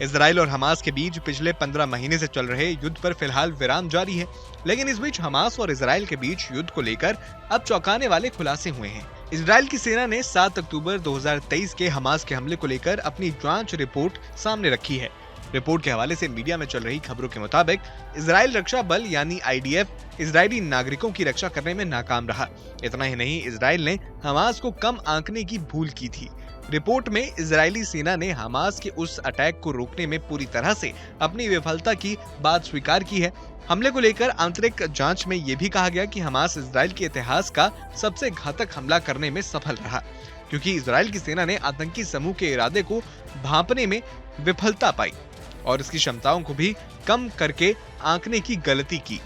Israel और Hamas के बीच पिछले 15 महीने से चल रहे युद्ध पर फिलहाल विराम जारी है, लेकिन इस बीच हमास और इजराइल के बीच युद्ध को लेकर अब चौंकाने वाले खुलासे हुए हैं। इजराइल की सेना ने 7 अक्टूबर 2023 के हमास के हमले को लेकर अपनी जांच रिपोर्ट सामने रखी है। रिपोर्ट के हवाले से मीडिया में चल रही खबरों के मुताबिक इजराइल रक्षा बल यानी आईडीएफ इजरायली नागरिकों की रक्षा करने में नाकाम रहा। इतना ही नहीं, इजराइल ने हमास को कम आंकने की भूल की थी। रिपोर्ट में इजरायली सेना ने हमास के उस अटैक को रोकने में पूरी तरह से अपनी विफलता की बात स्वीकार की है। हमले को लेकर आंतरिक जांच में यह भी कहा गया कि हमास इजराइल के इतिहास का सबसे घातक हमला करने में सफल रहा, क्योंकि इजराइल की सेना ने आतंकी समूह के इरादे को भांपने में विफलता पाई और इसकी क्षमताओं को भी कम करके आंकने की गलती की।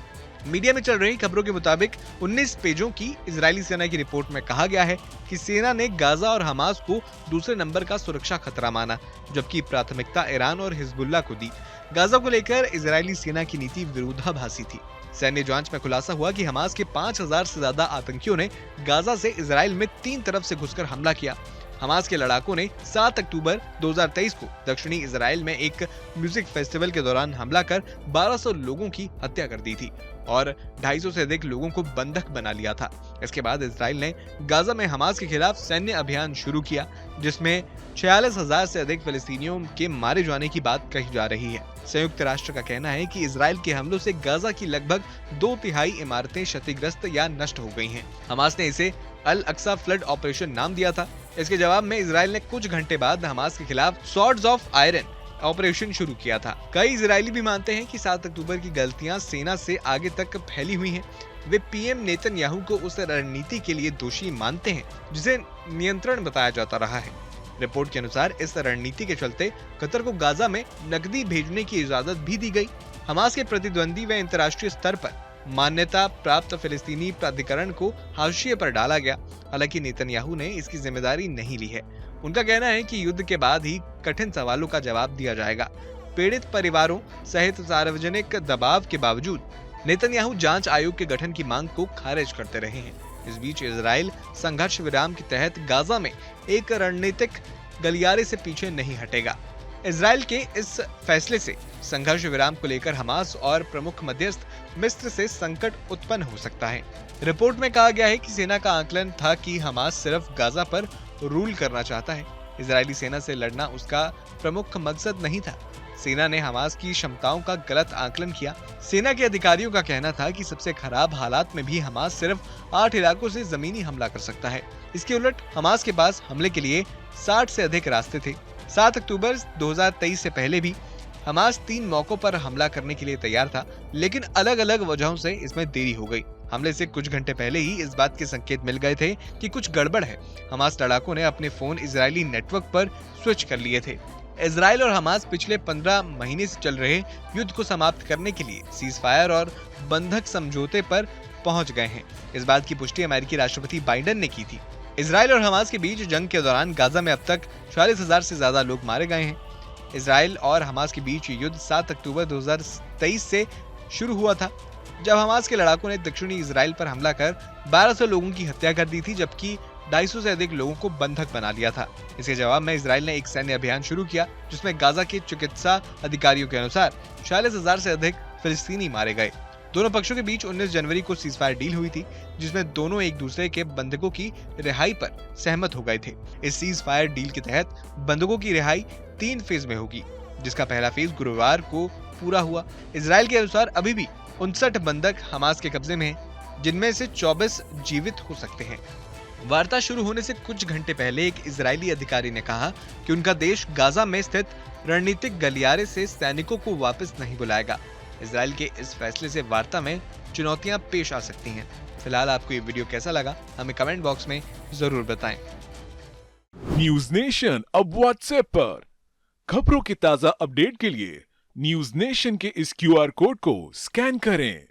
मीडिया में चल रही खबरों के मुताबिक 19 पेजों की इजरायली सेना की रिपोर्ट में कहा गया है कि सेना ने गाजा और हमास को दूसरे नंबर का सुरक्षा खतरा माना, जबकि प्राथमिकता ईरान और हिजबुल्लाह को दी। गाजा को लेकर इजरायली सेना की नीति विरोधाभासी थी। सैन्य जांच में खुलासा हुआ कि हमास के 5000 से ज्यादा आतंकियों ने गाजा से इजराइल में 3 तरफ से घुसकर हमला किया। हमास के लड़ाकों ने 7 अक्टूबर 2023 को दक्षिणी इजराइल में एक म्यूजिक फेस्टिवल के दौरान हमला कर 1200 लोगों की हत्या कर दी थी और 250 से अधिक लोगों को बंधक बना लिया था। इसके बाद इजराइल ने गाजा में हमास के खिलाफ सैन्य अभियान शुरू किया, जिसमें 46,000 से अधिक फिलिस्तीनियों के मारे जाने की बात कही जा रही है। संयुक्त राष्ट्र का कहना है कि इजराइल के हमलों से गाजा की लगभग 2/3 इमारतें क्षतिग्रस्त या नष्ट हो गई हैं। हमास ने इसे अल अक्सा फ्लड ऑपरेशन नाम दिया था। इसके जवाब में इजराइल ने कुछ घंटे बाद हमास के खिलाफ स्वॉर्ड्स ऑफ आयरन ऑपरेशन शुरू किया था। कई इजरायली भी मानते हैं कि 7 अक्टूबर की गलतियां सेना से आगे तक फैली हुई हैं। वे पीएम नेतन्याहू को उस रणनीति के लिए दोषी मानते हैं जिसे नियंत्रण बताया जाता रहा है। रिपोर्ट के अनुसार इस रणनीति के चलते कतर को गाजा में नकदी भेजने की इजाजत भी दी गई। हमास के प्रतिद्वंदी व अंतर्राष्ट्रीय स्तर पर मान्यता प्राप्त फिलिस्तीनी प्राधिकरण को हाशिए पर डाला गया। हालांकि नेतन्याहू ने इसकी जिम्मेदारी नहीं ली है। उनका कहना है कि युद्ध के बाद ही कठिन सवालों का जवाब दिया जाएगा। पीड़ित परिवारों सहित सार्वजनिक दबाव के बावजूद नेतन्याहू जांच आयोग के गठन की मांग को खारिज करते रहे हैं। इस बीच इजराइल संघर्ष विराम के तहत गाजा में एक रणनीतिक गलियारे से पीछे नहीं हटेगा। इजराइल के इस फैसले से संघर्ष विराम को लेकर हमास और प्रमुख मध्यस्थ मिस्र से संकट उत्पन्न हो सकता है। रिपोर्ट में कहा गया है कि सेना का आकलन था कि हमास सिर्फ गाजा पर रूल करना चाहता है। इजरायली सेना से लड़ना उसका प्रमुख मकसद नहीं था। सेना ने हमास की क्षमताओं का गलत आकलन किया। सेना के अधिकारियों का कहना था कि सबसे खराब हालात में भी हमास सिर्फ 8 इलाकों से जमीनी हमला कर सकता है। इसके उलट हमास के पास हमले के लिए 60 से अधिक रास्ते थे। 7 अक्टूबर 2023 से पहले भी हमास 3 मौकों पर हमला करने के लिए तैयार था, लेकिन अलग अलग वजहों से इसमें देरी हो गई। हमले से कुछ घंटे पहले ही इस बात के संकेत मिल गए थे कि कुछ गड़बड़ है। हमास लड़ाकों ने अपने फोन इजरायली नेटवर्क पर स्विच कर लिए थे। इजराइल और हमास पिछले 15 महीने से चल रहे युद्ध को समाप्त करने के लिए सीज फायर और बंधक समझौते पर पहुंच गए हैं। इस बात की पुष्टि अमेरिकी राष्ट्रपति बाइडेन ने की थी। इजराइल और हमास के बीच जंग के दौरान गाजा में अब तक 46,000 से ज्यादा लोग मारे गए हैं। इजराइल और हमास के बीच युद्ध 7 अक्टूबर 2023 से शुरू हुआ था, जब हमास के लड़ाकों ने दक्षिणी इजराइल पर हमला कर 1200 लोगों की हत्या कर दी थी, जबकि 250 से अधिक लोगों को बंधक बना लिया था। इसके जवाब में इजराइल ने एक सैन्य अभियान शुरू किया, जिसमें गाजा के चिकित्सा अधिकारियों के अनुसार 46,000 से अधिक फिलिस्तीनी मारे गए। दोनों पक्षों के बीच 19 जनवरी को सीजफायर डील हुई थी, जिसमें दोनों एक दूसरे के बंधकों की रिहाई पर सहमत हो गए थे। इस सीजफायर डील के तहत बंधकों की रिहाई 3 फेज में होगी, जिसका पहला फेज गुरुवार को पूरा हुआ। इजराइल के अनुसार अभी भी 59 बंधक हमास के कब्जे में हैं, जिनमें से 24 जीवित हो सकते हैं। वार्ता शुरू होने से कुछ घंटे पहले एक इजरायली अधिकारी ने कहा कि उनका देश गाजा में स्थित रणनीतिक गलियारे से सैनिकों को वापस नहीं बुलाएगा। इजराइल के इस फैसले से वार्ता में चुनौतियां पेश आ सकती हैं। फिलहाल आपको ये वीडियो कैसा लगा, हमें कमेंट बॉक्स में जरूर बताएं। न्यूज नेशन अब व्हाट्सएप पर खबरों के ताजा अपडेट के लिए न्यूज नेशन के इस QR कोड को स्कैन करें।